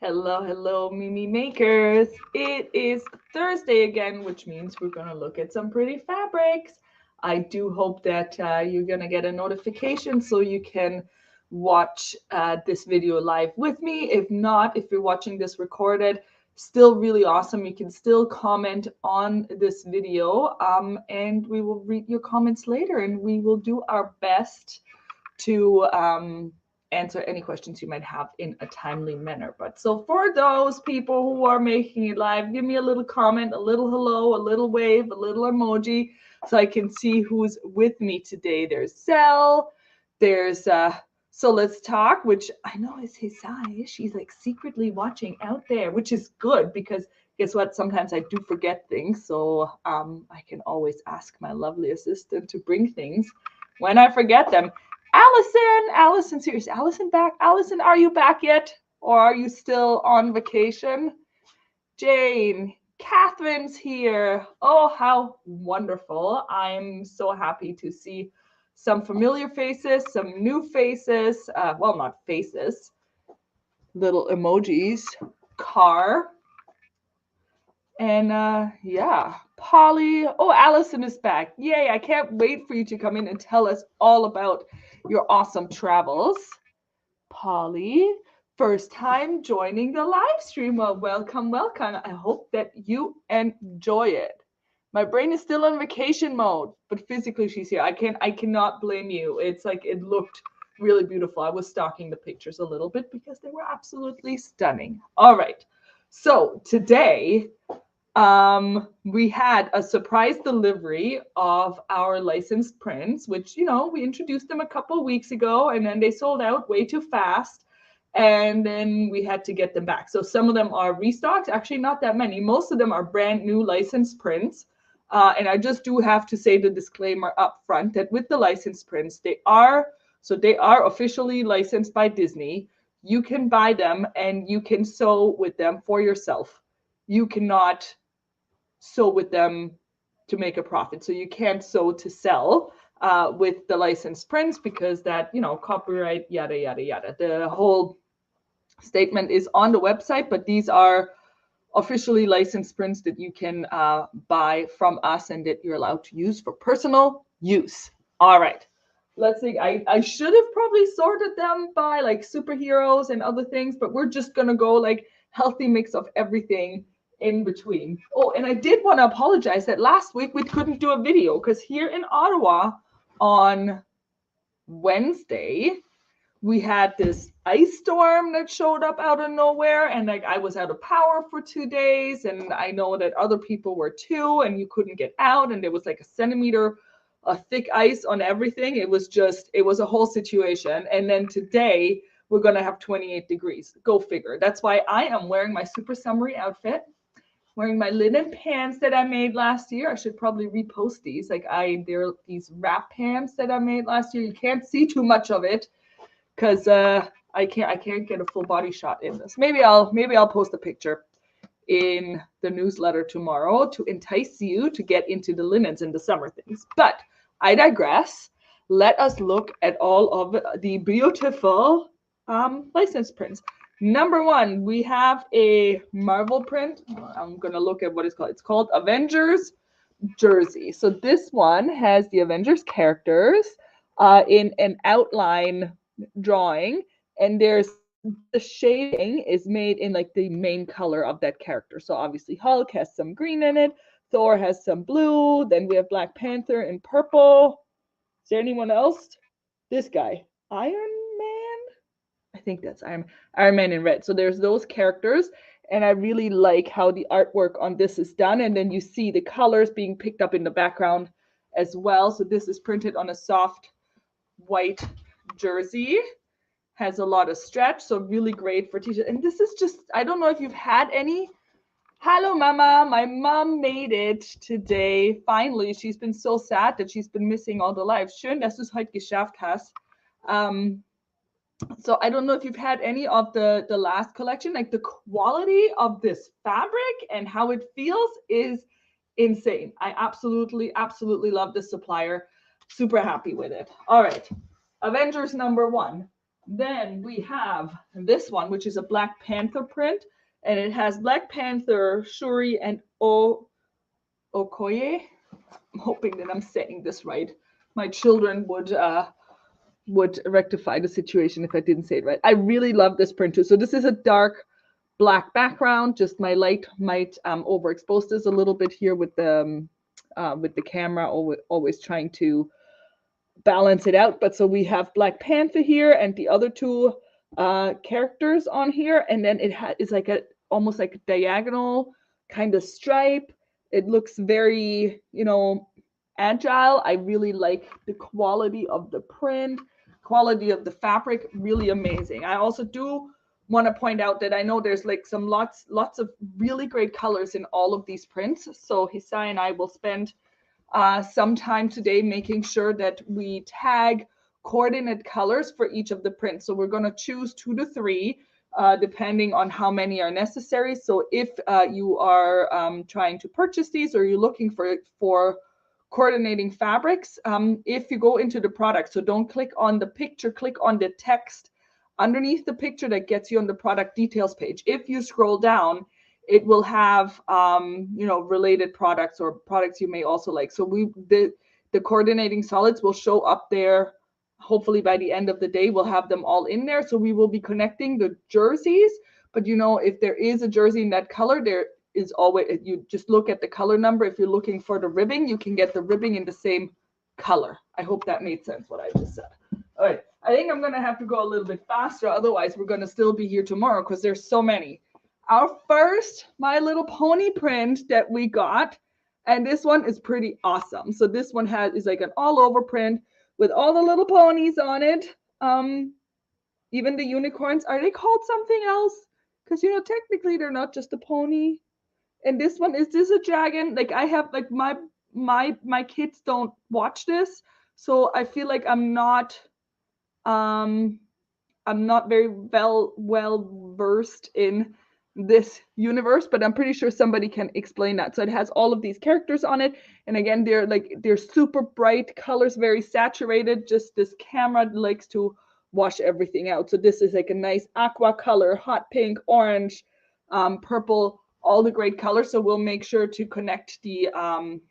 Hello, hello, Mimi Makers. It is Thursday again, which means we're going to look at some pretty fabrics. I do hope that you're going to get a notification so you can watch this video live with me. If not, if you're watching this recorded, still really awesome. You can still comment on this video and we will read your comments later and we will do our best to answer any questions you might have in a timely manner. But so for those people who are making it live, give me a little comment, a little hello, a little wave, a little emoji, so I can see who's with me today. There's Zell, there's So Let's Talk, which I know is his eye. She's like secretly watching out there, which is good because guess what? Sometimes I do forget things. So I can always ask my lovely assistant to bring things when I forget them. Allison's here. Is Allison back? Allison, are you back yet? Or are you still on vacation? Jane, Catherine's here. Oh, how wonderful. I'm so happy to see some familiar faces, some new faces. Well, not faces, little emojis. Car. And yeah, Polly. Oh, Allison is back. Yay, I can't wait for you to come in and tell us all about your awesome travels. Polly, first time joining the live stream. Well, welcome, welcome. I hope that you enjoy it. My brain is still on vacation mode, but physically she's here. I cannot blame you. It's like it looked really beautiful. I was stalking the pictures a little bit because they were absolutely stunning. All right. So today we had a surprise delivery of our licensed prints, which, you know, we introduced them a couple of weeks ago and then they sold out way too fast. And then we had to get them back. So some of them are restocks, actually not that many. Most of them are brand new licensed prints. And I just do have to say the disclaimer up front that with the licensed prints, they are officially licensed by Disney. You can buy them and you can sew with them for yourself. You cannot sew with them to make a profit. So you can't sew to sell with the licensed prints because that, you know, copyright, yada, yada, yada. The whole statement is on the website, but these are officially licensed prints that you can buy from us and that you're allowed to use for personal use. All right. Let's see. I should have probably sorted them by like superheroes and other things, but we're just going to go like healthy mix of everything in between. Oh, and I did want to apologize that last week we couldn't do a video because here in Ottawa on Wednesday, we had this ice storm that showed up out of nowhere, and like I was out of power for 2 days, and I know that other people were too, and you couldn't get out, and there was like a centimeter of thick ice on everything. It was a whole situation. And then today we're going to have 28 degrees. Go figure. That's why I am wearing my super summery outfit, wearing my linen pants that I made last year. I should probably repost these. They're these wrap pants that I made last year. You can't see too much of it because I can't get a full body shot in this. Maybe I'll post a picture in the newsletter tomorrow to entice you to get into the linens and the summer things. But I digress. Let us look at all of the beautiful license prints. Number one, we have a Marvel print. I'm going to look at what it's called. It's called Avengers Jersey. So this one has the Avengers characters in an outline drawing, and there's the shading is made in like the main color of that character. So obviously Hulk has some green in it, Thor has some blue, then we have Black Panther in purple. Is there anyone else? This guy, Iron Man? I think that's Iron Man in red. So there's those characters, and I really like how the artwork on this is done. And then you see the colors being picked up in the background as well. So this is printed on a soft white jersey. Has a lot of stretch, so really great for t-shirt. And this is just, I don't know if you've had any. Hello, Mama. My mom made it today. Finally, she's been so sad that she's been missing all the lives. Schön, dass du es heute geschafft hast. So I don't know if you've had any of the last collection. Like the quality of this fabric and how it feels is insane. I absolutely love this supplier. Super happy with it. All right. Avengers number one. Then we have this one, which is a Black Panther print, and it has Black Panther, Shuri, and Okoye. I'm hoping that I'm saying this right. My children would rectify the situation if I didn't say it right. I really love this print too. So this is a dark black background. Just my light might overexpose this a little bit here with the camera, always trying to balance it out. But so we have Black Panther here and the other two characters on here, and then it's like a almost like a diagonal kind of stripe. It looks very, agile. I really like the quality of the print, quality of the fabric, really amazing. I also do want to point out that I know there's like some lots of really great colors in all of these prints. So Hisai and I will spend some time today making sure that we tag coordinate colors for each of the prints. So we're going to choose 2 to 3 depending on how many are necessary. So if you are trying to purchase these or you're looking for coordinating fabrics, if you go into the product, so don't click on the picture, click on the text underneath the picture that gets you on the product details page. If you scroll down, it will have related products or products you may also like. So the coordinating solids will show up there. Hopefully by the end of the day, we'll have them all in there. So we will be connecting the jerseys. But if there is a jersey in that color, there is always, you just look at the color number. If you're looking for the ribbing, you can get the ribbing in the same color. I hope that made sense what I just said. All right, I think I'm going to have to go a little bit faster. Otherwise, we're going to still be here tomorrow because there's so many. Our first My Little Pony print that we got, and this one is pretty awesome. So this one is like an all over print with all the little ponies on it. Even the unicorns, are they called something else? Because technically they're not just a pony. And this one, is this a dragon? Like I have like my kids don't watch this, so I feel like I'm not very well versed in this universe, but I'm pretty sure somebody can explain that. So it has all of these characters on it, and again, they're super bright colors, very saturated. Just this camera likes to wash everything out. So this is like a nice aqua color, hot pink, orange, purple, all the great colors. So we'll make sure to connect we'll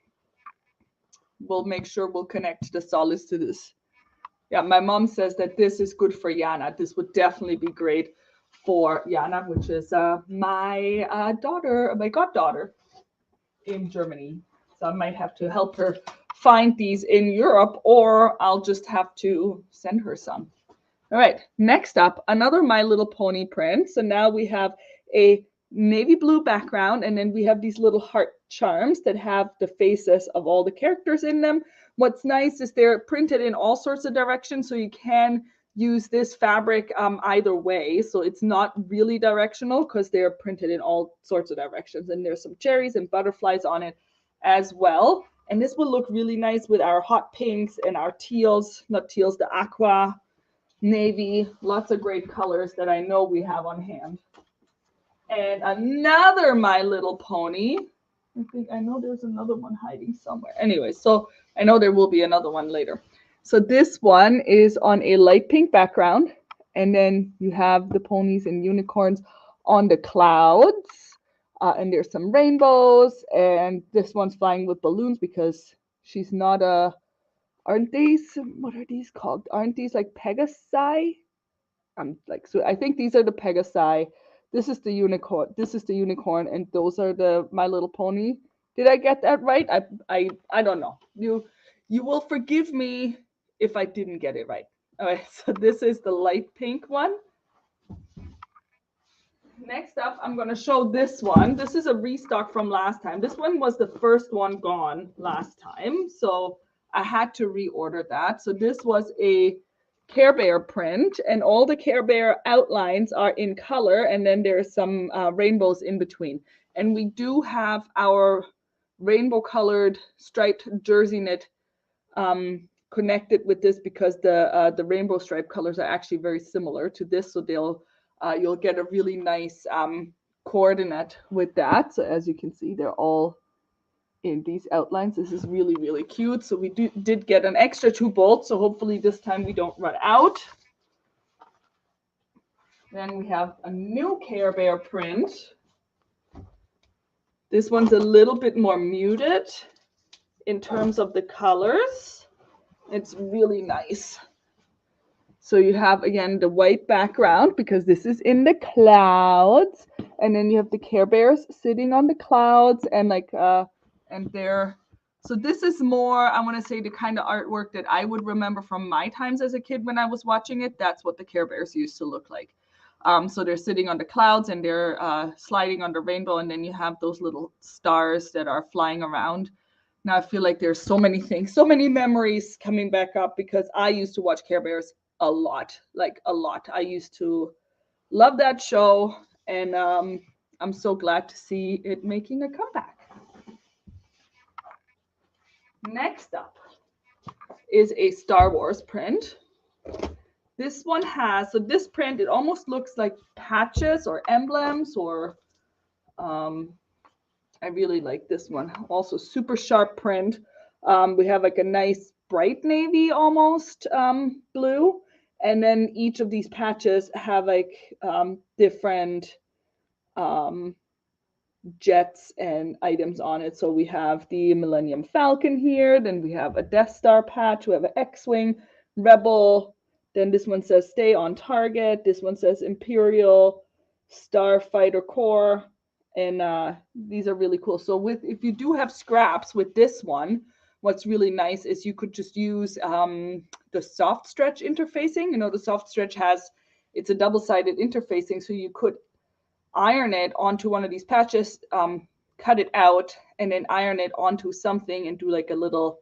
connect the solids to this. Yeah, my mom says that this is good for Yana. This would definitely be great for Yana, which is my goddaughter in Germany. So I might have to help her find these in Europe, or I'll just have to send her some. All right, next up, another My Little Pony print. So now we have a navy blue background, and then we have these little heart charms that have the faces of all the characters in them. What's nice is they're printed in all sorts of directions, so you can use this fabric either way. So it's not really directional because they're printed in all sorts of directions. And there's some cherries and butterflies on it as well. And this will look really nice with our hot pinks and our teals, not teals, the aqua, navy, lots of great colors that I know we have on hand. And another My Little Pony. I know there's another one hiding somewhere. Anyway, so I know there will be another one later. So this one is on a light pink background, and then you have the ponies and unicorns on the clouds, and there's some rainbows, and this one's flying with balloons because she's not aren't these, what are these called? Aren't these like Pegasi? So I think these are the Pegasi. This is the unicorn, and those are the My Little Pony. Did I get that right? I don't know. You will forgive me if I didn't get it right. All right, so this is the light pink one. Next up, I'm going to show this one. This is a restock from last time. This one was the first one gone last time, so I had to reorder that. So this was a Care Bear print, and all the Care Bear outlines are in color, and then there's some rainbows in between. And we do have our rainbow colored striped jersey knit connected with this because the rainbow stripe colors are actually very similar to this, so you'll get a really nice coordinate with that. So as you can see, they're all in these outlines. This is really, really cute. So we did get an extra 2 bolts, so hopefully this time we don't run out. Then we have a new Care Bear print. This one's a little bit more muted in terms of the colors. It's really nice. So you have, again, the white background because this is in the clouds. And then you have the Care Bears sitting on the clouds and so this is more, I want to say, the kind of artwork that I would remember from my times as a kid when I was watching it. That's what the Care Bears used to look like. So they're sitting on the clouds and they're sliding on the rainbow. And then you have those little stars that are flying around. Now I feel like there's so many things, so many memories coming back up because I used to watch Care Bears a lot, like a lot. I used to love that show, and I'm so glad to see it making a comeback. Next up is a Star Wars print. This one has, so this print, it almost looks like patches or emblems or, I really like this one. Also super sharp print. We have like a nice bright navy almost blue. And then each of these patches have like different jets and items on it. So we have the Millennium Falcon here, then we have a Death Star patch, we have an X-Wing, Rebel, then this one says stay on target, this one says Imperial, Starfighter Corps, and these are really cool. So if you do have scraps with this one, what's really nice is you could just use the soft stretch interfacing. You know, the soft stretch it's a double-sided interfacing, so you could iron it onto one of these patches, cut it out, and then iron it onto something and do like a little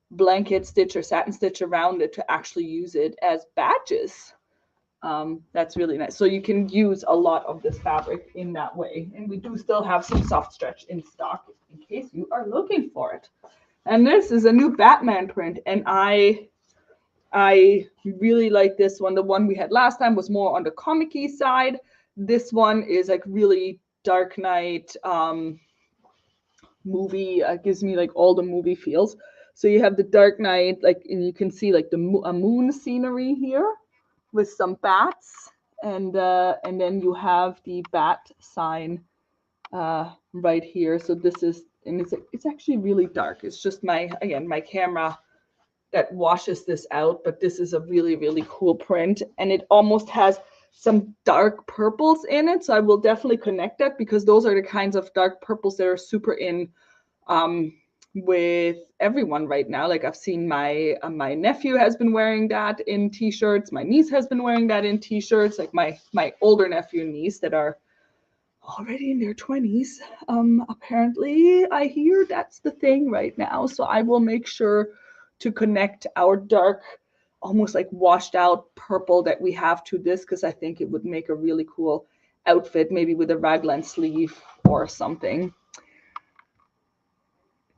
blanket stitch or satin stitch around it to actually use it as badges. That's really nice. So you can use a lot of this fabric in that way. And we do still have some soft stretch in stock in case you are looking for it. And this is a new Batman print, and I really like this one. The one we had last time was more on the comic-y side. This one is like really Dark Knight movie. Gives me like all the movie feels. So you have the Dark Knight, like, and you can see like a moon scenery here with some bats, and then you have the bat sign right here. So this is, and it's actually really dark. It's just my camera that washes this out, but this is a really, really cool print, and it almost has some dark purples in it. So I will definitely connect that because those are the kinds of dark purples that are super in with everyone right now. Like I've seen my nephew has been wearing that in t-shirts. My niece has been wearing that in t-shirts. Like my older nephew and niece that are already in their 20s. Apparently, I hear that's the thing right now. So I will make sure to connect our dark, almost like washed out purple that we have to this, because I think it would make a really cool outfit, maybe with a raglan sleeve or something.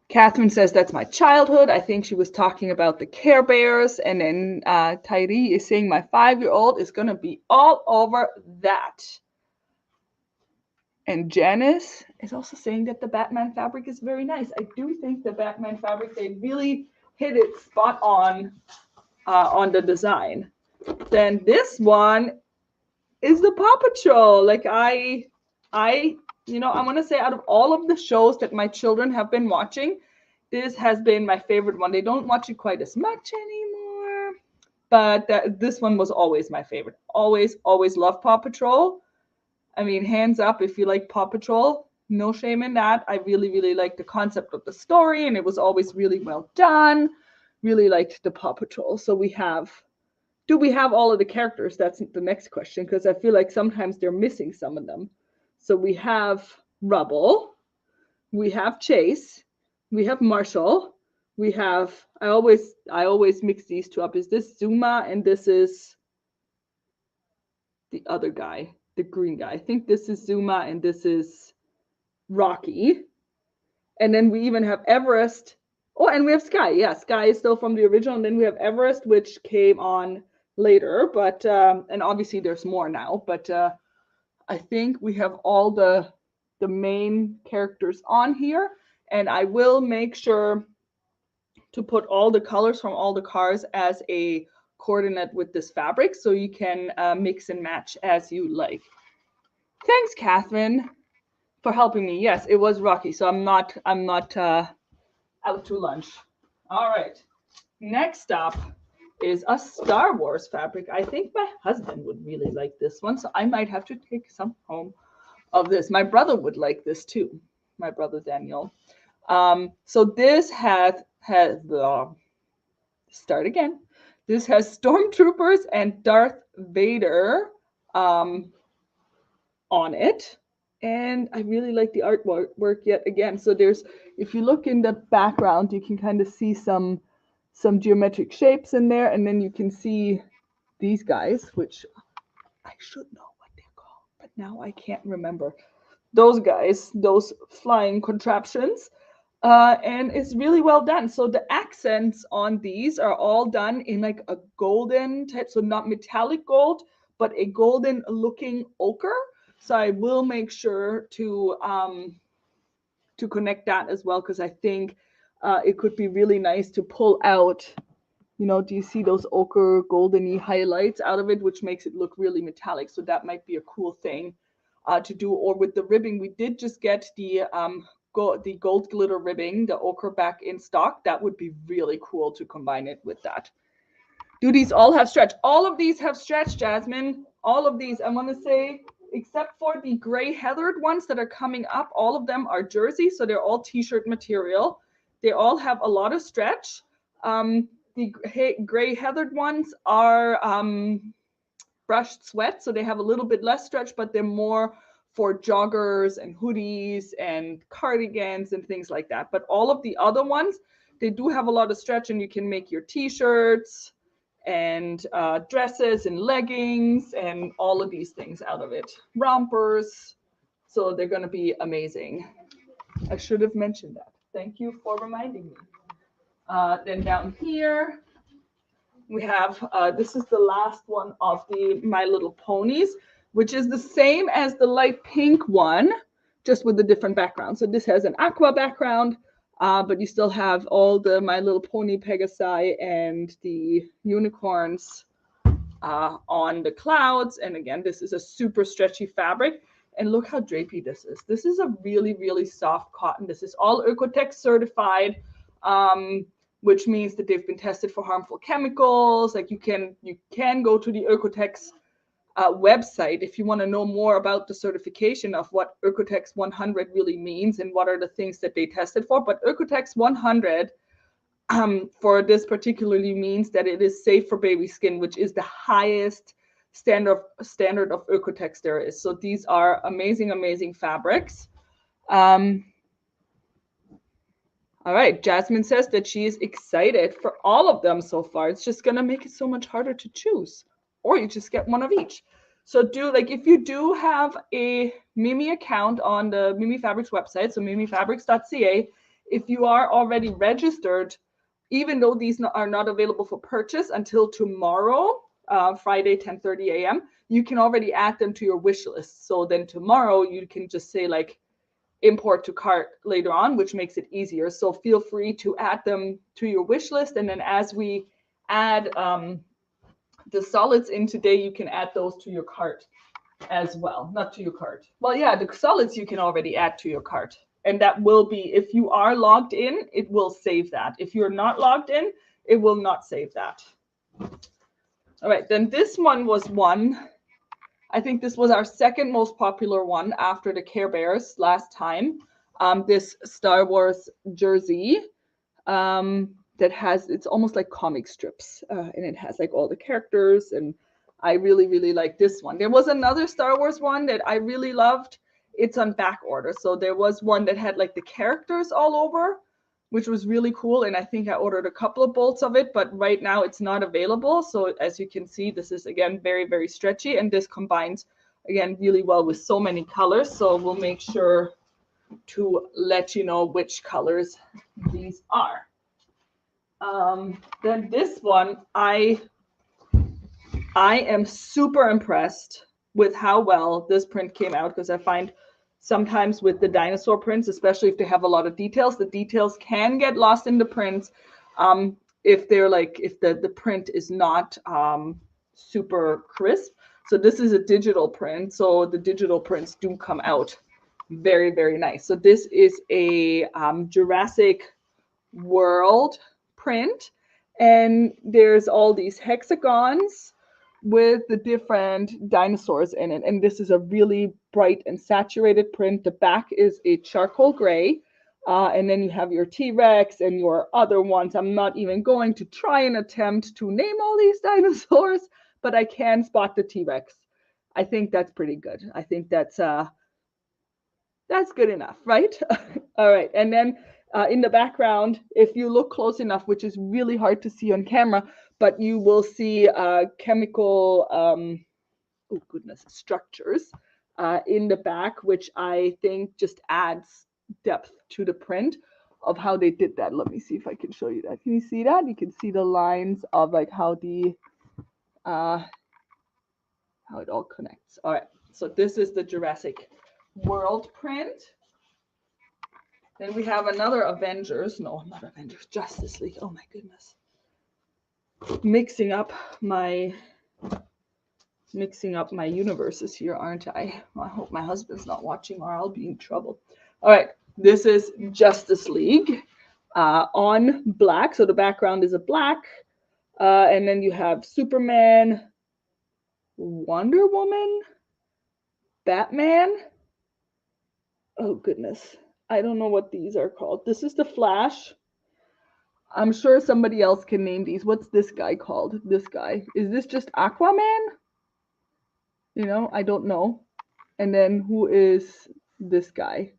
Catherine says that's my childhood. I think she was talking about the Care Bears. And then Tyree is saying my 5-year-old is going to be all over that. And Janice is also saying that the Batman fabric is very nice. I do think the Batman fabric, they really hit it spot on the design. Then this one is the Paw Patrol. Like I want to say out of all of the shows that my children have been watching, this has been my favorite one. They don't watch it quite as much anymore, but this one was always my favorite. Always love Paw Patrol. I mean, hands up if you like Paw Patrol. No shame in that. I really, really liked the concept of the story, and it was always really well done. Really liked the Paw Patrol. So do we have all of the characters? That's the next question, because I feel like sometimes they're missing some of them. So we have Rubble, we have Chase, we have Marshall, we have, I always mix these two up. Is this Zuma and this is the other guy, the green guy? I think this is Zuma and this is Rocky. And then we even have Everest. Oh, and we have Sky. Yeah, Sky is still from the original. And then we have Everest, which came on later. But and obviously there's more now. But I think we have all the main characters on here. And I will make sure to put all the colors from all the cars as a coordinate with this fabric, so you can mix and match as you like. Thanks, Catherine, for helping me. Yes, it was rocky, so I'm not out to lunch. All right, next up is a Star Wars fabric. I think my husband would really like this one, so I might have to take some home of this. My brother would like this too, my brother Daniel. So this has start again. This has stormtroopers and Darth Vader on it. And I really like the artwork yet again. So there's, if you look in the background, you can kind of see some geometric shapes in there. And then you can see these guys, which I should know what they're called, but now I can't remember. Those guys, those flying contraptions. And it's really well done. So the accents on these are all done in like a golden type, so not metallic gold, but a golden looking ochre. So I will make sure to connect that as well, because I think it could be really nice to pull out, you know, do you see those ochre goldeny highlights out of it, which makes it look really metallic. So that might be a cool thing to do. Or with the ribbing, we did just get the gold glitter ribbing, the ochre, back in stock. That would be really cool to combine it with that. Do these all have stretch? All of these have stretch, Jasmine. All of these, I want to say, except for the gray heathered ones that are coming up, all of them are jersey, so they're all t-shirt material. They all have a lot of stretch. The gray heathered ones are brushed sweat, so they have a little bit less stretch, but they're more for joggers and hoodies and cardigans and things like that. But all of the other ones, they do have a lot of stretch, and you can make your t-shirts and dresses and leggings and all of these things out of it. Rompers. So they're going to be amazing. I should have mentioned that. Thank you for reminding me. Then down here, we have, this is the last one of the My Little Ponies, which is the same as the light pink one, just with a different background. So this has an aqua background, but you still have all the My Little Pony Pegasi and the unicorns on the clouds. And again, this is a super stretchy fabric. And look how drapey this is. This is a really, really soft cotton. This is all Oeko-Tex certified, which means that they've been tested for harmful chemicals. Like you can go to the Oeko-Tex website if you want to know more about the certification of what Oeko-Tex 100 really means and what are the things that they tested for. But Oeko-Tex 100 for this particularly means that it is safe for baby skin, which is the highest standard of Oeko-Tex there is. So these are amazing, amazing fabrics. All right, Jasmine says that she is excited for all of them so far. It's just going to make it so much harder to choose, or you just get one of each. So if you do have a Mimi account on the Mimi Fabrics website, so mimifabrics.ca, if you are already registered, even though these are not available for purchase until tomorrow, Friday, 10:30 a.m., you can already add them to your wish list. So then tomorrow you can just say like import to cart later on, which makes it easier. So feel free to add them to your wish list. And then as we add the solids in today, you can add those to your cart as well. Not to your cart. Well, yeah, the solids you can already add to your cart. And that will be, if you are logged in, it will save that. If you're not logged in, it will not save that. All right, then this one was one. I think this was our second most popular one after the Care Bears last time. This Star Wars jersey that has, it's almost like comic strips, and it has like all the characters, and I really, really like this one. There was another Star Wars one that I really loved. It's on back order. So there was one that had like the characters all over, which was really cool. And I think I ordered a couple of bolts of it, but right now it's not available. So as you can see, this is again, very, very stretchy. And this combines again, really well with so many colors. So we'll make sure to let you know which colors these are. Then this one, I am super impressed with how well this print came out, because I find sometimes with the dinosaur prints, especially if they have a lot of details, the details can get lost in the prints. if they're like, if the print is not super crisp. So this is a digital print. So the digital prints do come out very, very nice. So this is a Jurassic World print. And there's all these hexagons with the different dinosaurs in it. And this is a really bright and saturated print. The back is a charcoal gray. And then you have your T-Rex and your other ones. I'm not even going to try and attempt to name all these dinosaurs, but I can spot the T-Rex. I think that's pretty good. I think that's good enough, right? All right. And then in the background, if you look close enough, which is really hard to see on camera, but you will see chemical, oh goodness, structures in the back, which I think just adds depth to the print of how they did that. Let me see if I can show you that. Can you see that? You can see the lines of like how the how it all connects. All right. So this is the Jurassic World print. Then we have another Avengers. No, not Avengers. Justice League. Oh my goodness. Mixing up my universes here, aren't I? I hope my husband's not watching or I'll be in trouble. All right. This is Justice League on black. So the background is a black. And then you have Superman, Wonder Woman, Batman. Oh goodness. I don't know what these are called. This is the Flash. I'm sure somebody else can name these. What's this guy called? This guy. Is this just Aquaman? You know, I don't know. And then who is this guy?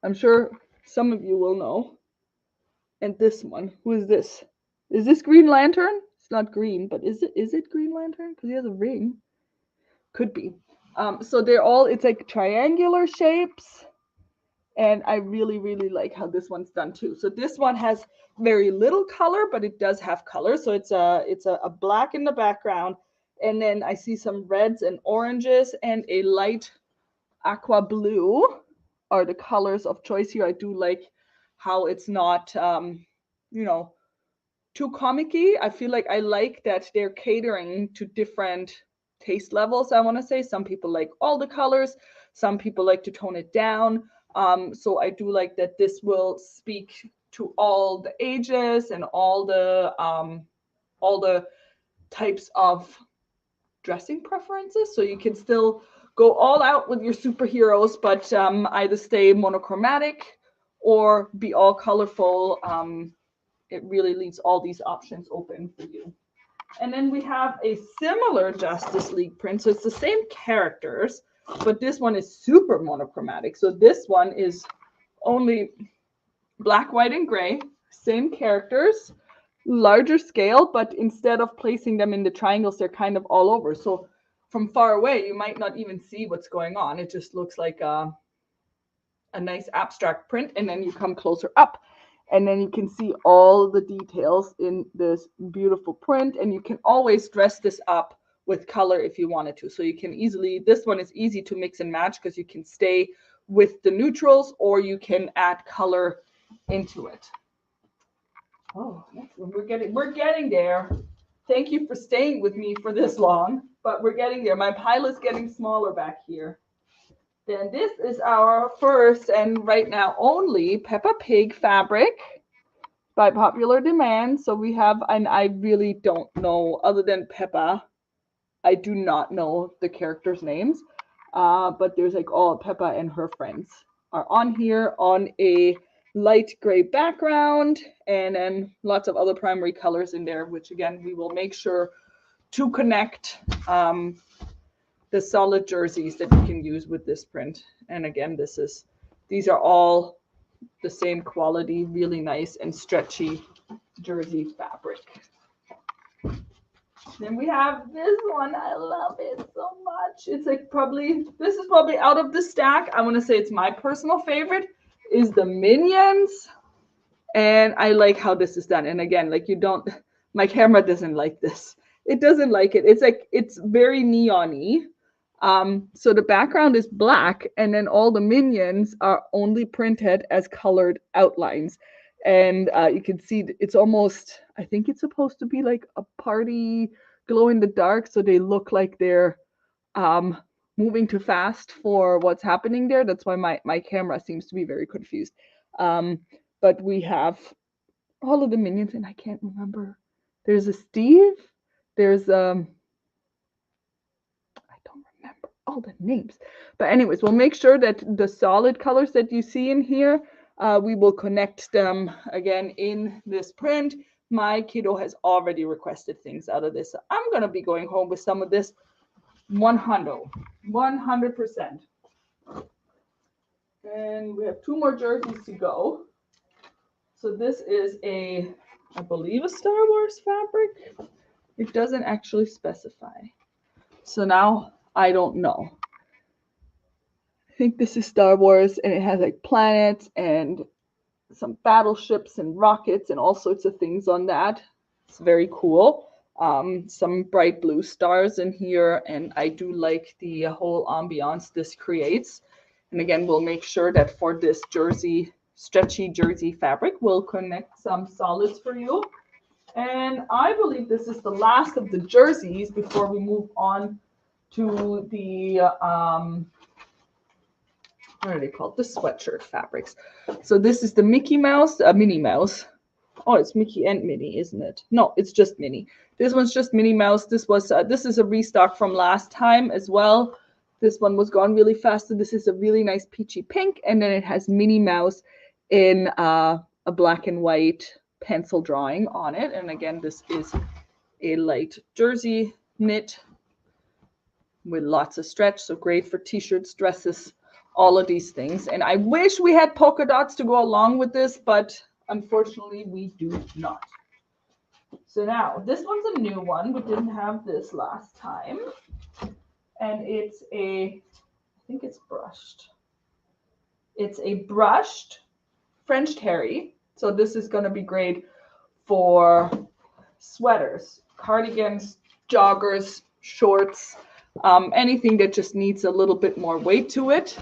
I'm sure some of you will know. And this one. Who is this? Is this Green Lantern? It's not green, but is it Green Lantern? Because he has a ring. Could be. So they're all, it's like triangular shapes. And I really, really like how this one's done too. So this one has very little color, but it does have color. So it's a black in the background. And then I see some reds and oranges and a light aqua blue are the colors of choice here. I do like how it's not, you know, too comic-y. I feel like I like that they're catering to different taste levels, I want to say. Some people like all the colors. Some people like to tone it down. So I do like that this will speak to all the ages and all the types of dressing preferences. So you can still go all out with your superheroes, but either stay monochromatic or be all colorful. It really leaves all these options open for you. And then we have a similar Justice League print. So it's the same characters, but this one is super monochromatic. So this one is only black, white, and gray. Same characters, larger scale, but instead of placing them in the triangles, they're kind of all over. So from far away, you might not even see what's going on. It just looks like a nice abstract print. And then you come closer up, and then you can see all the details in this beautiful print. And you can always dress this up with color if you wanted to. So you can easily, this one is easy to mix and match because you can stay with the neutrals or you can add color into it. Oh, we're getting there. Thank you for staying with me for this long, but we're getting there. My pile is getting smaller back here. Then this is our first and right now only Peppa Pig fabric by popular demand. So we have, and I really don't know, other than Peppa, I do not know the characters' names, but there's like all Peppa and her friends are on here on a light gray background, and then lots of other primary colors in there, which again, we will make sure to connect the solid jerseys that you can use with this print. And again, these are all the same quality, really nice and stretchy jersey fabric. Then we have this one. I love it so much. It's like this is probably out of the stack. I want to say it's my personal favorite is the Minions. And I like how this is done. And again, like my camera doesn't like this. It doesn't like it. It's like, it's very neon-y. So the background is black and then all the Minions are only printed as colored outlines. And you can see it's almost, I think it's supposed to be like a party glow in the dark. So they look like they're um, moving too fast for what's happening there. That's why my camera seems to be very confused. But we have all of the minions, and I can't remember. There's a Steve. There's I don't remember all the names. But anyways, we'll make sure that the solid colors that you see in here, we will connect them again in this print. My kiddo has already requested things out of this. So I'm gonna be going home with some of this 100%. And we have 2 more jerseys to go. So this is I believe a Star Wars fabric. It doesn't actually specify. So now I don't know. I think this is Star Wars, and it has like planets and some battleships and rockets and all sorts of things on that. It's very cool. Some bright blue stars in here, and I do like the whole ambiance this creates. And again, we'll make sure that for this jersey, stretchy jersey fabric, we'll connect some solids for you. And I believe this is the last of the jerseys before we move on to the what are they called? The sweatshirt fabrics. So this is the Mickey Mouse, Minnie Mouse. Oh, it's Mickey and Minnie, isn't it? No, it's just Minnie. This one's just Minnie Mouse. This is a restock from last time as well. This one was gone really fast. So this is a really nice peachy pink, and then it has Minnie Mouse in a black and white pencil drawing on it. And again, this is a light jersey knit with lots of stretch, so great for t-shirts, dresses, all of these things. And I wish we had polka dots to go along with this, but unfortunately we do not. So now this one's a new one. We didn't have this last time. And it's I think it's brushed. It's a brushed French terry. So this is going to be great for sweaters, cardigans, joggers, shorts, anything that just needs a little bit more weight to it.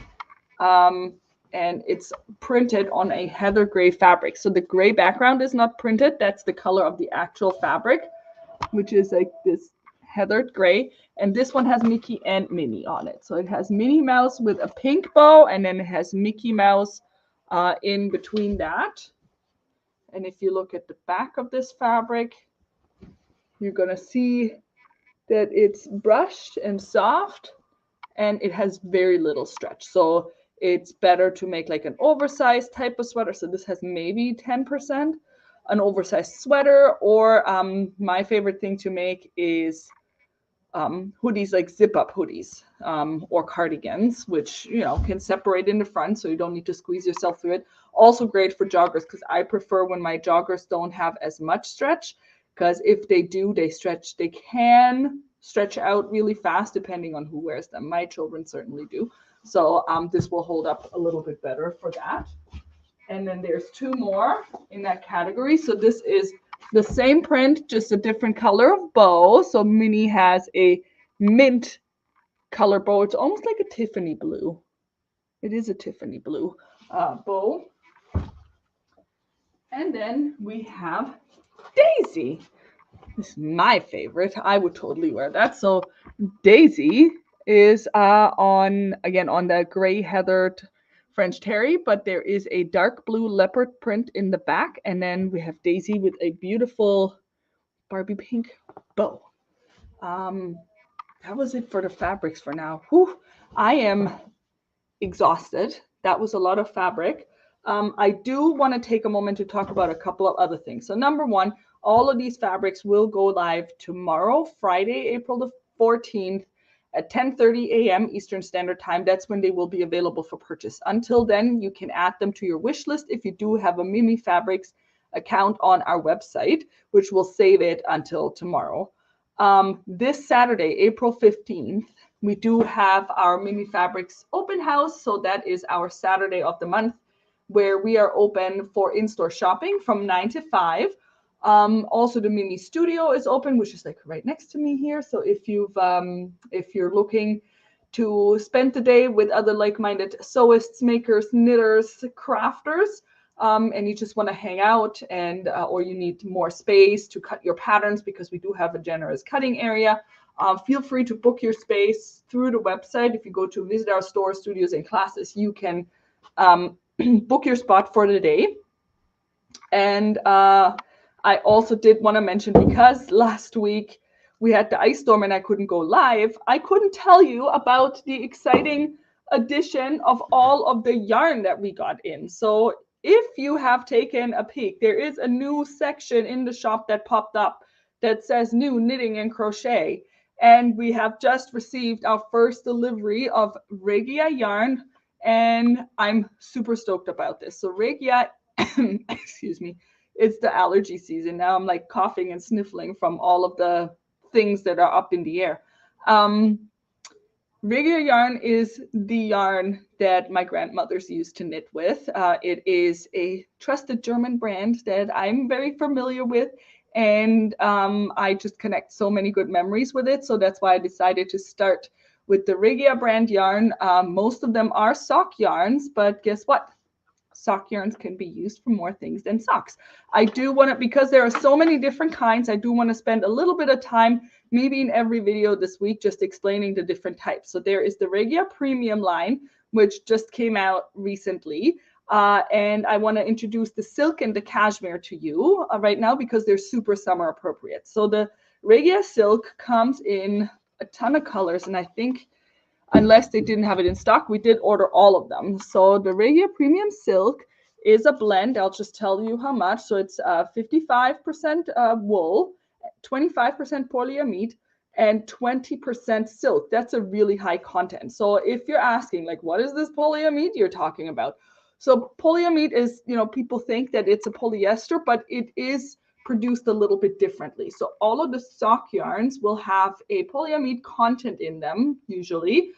And it's printed on a heather gray fabric. So the gray background is not printed. That's the color of the actual fabric, which is like this heathered gray. And this one has Mickey and Minnie on it. So it has Minnie Mouse with a pink bow, and then it has Mickey Mouse in between that. And if you look at the back of this fabric, you're going to see that it's brushed and soft, and it has very little stretch. So it's better to make like an oversized type of sweater. So this has maybe 10%, an oversized sweater, or my favorite thing to make is hoodies, like zip up hoodies, or cardigans, which, you know, can separate in the front so you don't need to squeeze yourself through it. Also great for joggers, because I prefer when my joggers don't have as much stretch, because if they do, they can stretch out really fast depending on who wears them. My children certainly do. So this will hold up a little bit better for that. And then there's 2 more in that category. So this is the same print, just a different color of bow. So Minnie has a mint color bow. It's almost like a Tiffany blue. It is a Tiffany blue bow. And then we have Daisy. This is my favorite. I would totally wear that. So Daisy is on the gray heathered French terry, but there is a dark blue leopard print in the back, and then we have Daisy with a beautiful Barbie pink bow. That was it for the fabrics for now. Whew, I am exhausted. That was a lot of fabric. I do want to take a moment to talk about a couple of other things. So number one, all of these fabrics will go live tomorrow, Friday, April the 14th at 10:30 a.m. Eastern Standard Time. That's when they will be available for purchase. Until then, you can add them to your wish list if you do have a Mimi Fabrics account on our website, which will save it until tomorrow. This Saturday, April 15th, we do have our Mimi Fabrics open house. So that is our Saturday of the month, where we are open for in-store shopping from 9 to 5. Also, the Mimi Studio is open, which is like right next to me here. So if you're looking to spend the day with other like-minded sewists, makers, knitters, crafters, and you just want to hang out, and or you need more space to cut your patterns because we do have a generous cutting area, feel free to book your space through the website. If you go to Visit Our Store, Studios, and Classes, you can book your spot for the day. And I also did want to mention, because last week we had the ice storm and I couldn't go live, I couldn't tell you about the exciting addition of all of the yarn that we got in. So if you have taken a peek, there is a new section in the shop that popped up that says new knitting and crochet. And we have just received our first delivery of Regia yarn, and I'm super stoked about this. So Regia, excuse me, it's the allergy season. Now I'm like coughing and sniffling from all of the things that are up in the air. Regia yarn is the yarn that my grandmothers used to knit with. It is a trusted German brand that I'm very familiar with, and I just connect so many good memories with it. So that's why I decided to start with the Regia brand yarn. Most of them are sock yarns, but guess what? Sock yarns can be used for more things than socks. I do want to, because there are so many different kinds, I do want to spend a little bit of time, maybe in every video this week, just explaining the different types. So there is the Regia Premium line, which just came out recently. And I want to introduce the silk and the cashmere to you right now because they're super summer appropriate. So the Regia silk comes in a ton of colors, and I think, unless they didn't have it in stock, we did order all of them. So the Regia Premium Silk is a blend. I'll just tell you how much. So it's 55% wool, 25% polyamide, and 20% silk. That's a really high content. So if you're asking, like, what is this polyamide you're talking about? So polyamide is, you know, people think that it's a polyester, but it is produced a little bit differently. So all of the sock yarns will have a polyamide content in them, usually,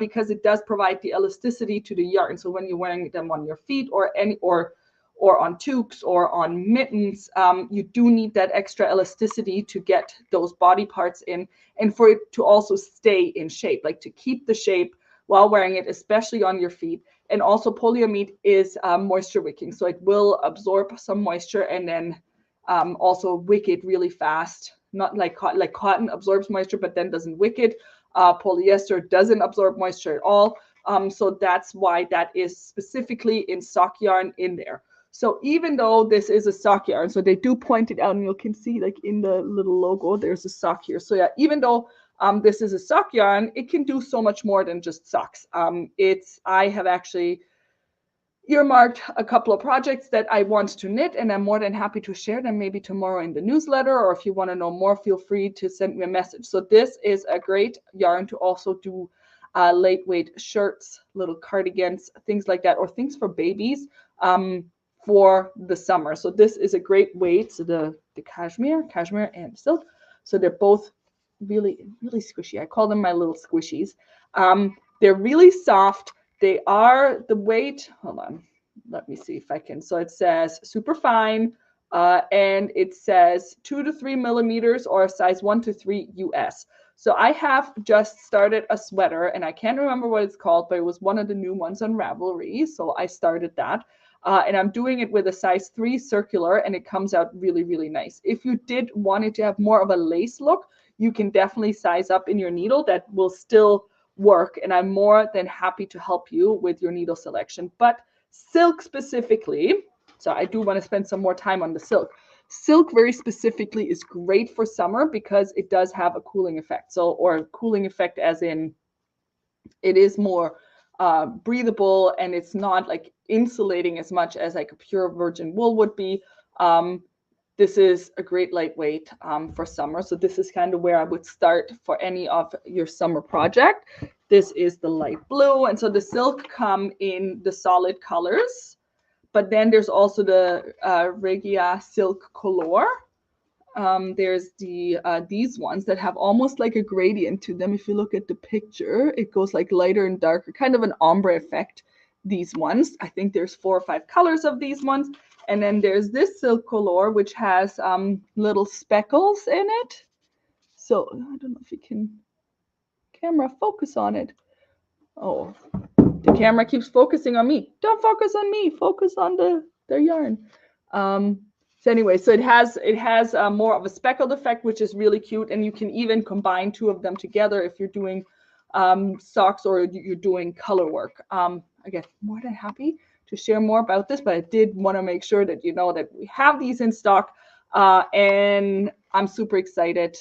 because it does provide the elasticity to the yarn. So when you're wearing them on your feet or on toques or on mittens, you do need that extra elasticity to get those body parts in, and for it to also stay in shape, like to keep the shape while wearing it, especially on your feet. And also polyamide is moisture wicking, so it will absorb some moisture and then also wick it really fast. Not like cotton absorbs moisture but then doesn't wick it. Polyester doesn't absorb moisture at all. So that's why that is specifically in sock yarn in there. So even though this is a sock yarn, so they do point it out, and you can see like in the little logo, there's a sock here. So yeah, even though this is a sock yarn, it can do so much more than just socks. I have actually earmarked a couple of projects that I want to knit, and I'm more than happy to share them maybe tomorrow in the newsletter, or if you want to know more, feel free to send me a message. So this is a great yarn to also do lightweight shirts, little cardigans, things like that, or things for babies for the summer. So this is a great weight. So the cashmere and silk. So they're both really, really squishy. I call them my little squishies. They're really soft. They are the weight, hold on, let me see if I can. So it says super fine, and it says 2 to 3 millimeters or a size 1 to 3 US. So I have just started a sweater, and I can't remember what it's called, but it was one of the new ones on Ravelry. So I started that. And I'm doing it with a size 3 circular, and it comes out really, really nice. If you did want it to have more of a lace look, you can definitely size up in your needle. That will still work, and I'm more than happy to help you with your needle selection. But silk specifically, so I do want to spend some more time on the silk. Silk very specifically is great for summer because it does have a cooling effect. So, or cooling effect as in it is more breathable, and it's not like insulating as much as like a pure virgin wool would be. This is a great lightweight for summer. So this is kind of where I would start for any of your summer project. This is the light blue. And so the silk come in the solid colors, but then there's also the Regia Silk Color. There's these ones that have almost like a gradient to them. If you look at the picture, it goes like lighter and darker, kind of an ombre effect. These ones, I think there's 4 or 5 colors of these ones. And then there's this silk color, which has little speckles in it. So I don't know if you can camera focus on it. Oh, the camera keeps focusing on me. Don't focus on me. Focus on the their yarn. So anyway, so it has more of a speckled effect, which is really cute, and you can even combine two of them together if you're doing socks or you're doing color work. Again, more than happy to share more about this, but I did want to make sure that you know that we have these in stock, and I'm super excited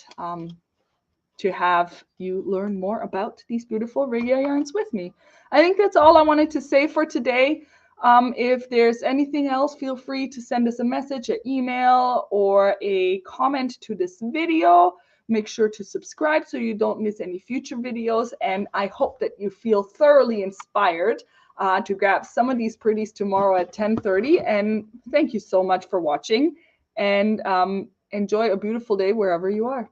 to have you learn more about these beautiful Regia yarns with me. I think that's all I wanted to say for today. If there's anything else, feel free to send us a message, an email, or a comment to this video. Make sure to subscribe so you don't miss any future videos. And I hope that you feel thoroughly inspired to grab some of these pretties tomorrow at 10:30. And thank you so much for watching. And enjoy a beautiful day wherever you are.